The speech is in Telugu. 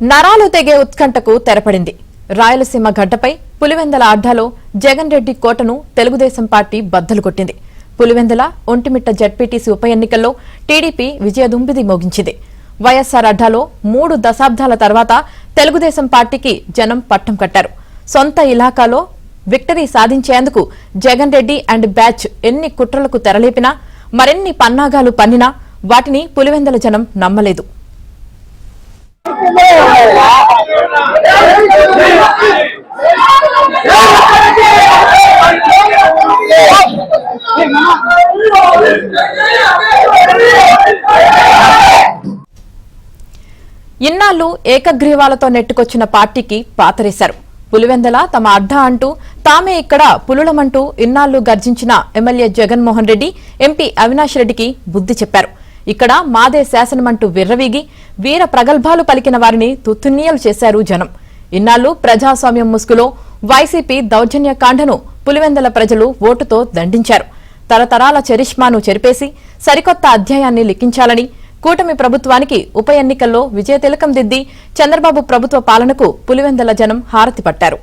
నరాలు తెగే ఉత్కంఠకు తెరపడింది. రాయలసీమ గడ్డపై పులివెందల అడ్డాలో జగన్ రెడ్డి కోటను తెలుగుదేశం పార్టీ బద్దలు కొట్టింది. పులివెందల ఒంటిమిట్ట జడ్పీటీసీ ఉప ఎన్నికల్లో టీడీపీ విజయదుంబిది మోగించింది. వైఎస్సార్ అడ్డాలో 3 దశాబ్దాల తర్వాత తెలుగుదేశం పార్టీకి జనం పట్టం కట్టారు. సొంత ఇలాకాలో విక్టరీ సాధించేందుకు జగన్ రెడ్డి అండ్ బ్యాచ్ ఎన్ని కుట్రలకు తెరలేపినా, మరెన్ని పన్నాగాలు పన్నినా వాటిని పులివెందల జనం నమ్మలేదు. ఇన్నాళ్లు ఏకగ్రీవాలతో నెట్టుకొచ్చిన పార్టీకి పాతరేశారు. పులివెందల తమ అడ్డా అంటూ, తామే ఇక్కడ పులులమంటూ ఇన్నాళ్లు గర్జించిన ఎమ్మెల్యే జగన్మోహన్ రెడ్డి, ఎంపీ అవినాష్ రెడ్డికి బుద్ధి చెప్పారు. ఇక్కడ మాదే శాసనమంటూ విర్రవీగి వీర ప్రగల్భాలు పలికిన వారిని తుత్తునీయలు చేశారు జనం. ఇన్నాళ్లు ప్రజాస్వామ్యం ముసుగులో వైసీపీ దౌర్జన్యకాండను పులివెందల ప్రజలు ఓటుతో దండించారు. తరతరాల చరిష్మాను చెరిపేసి సరికొత్త అధ్యాయాన్ని లిఖించాలని కూటమి ప్రభుత్వానికి ఉప ఎన్నికల్లో విజయతిలకం దిద్ది చంద్రబాబు ప్రభుత్వ పాలనకు పులివెందల జనం హారతి పట్టారు.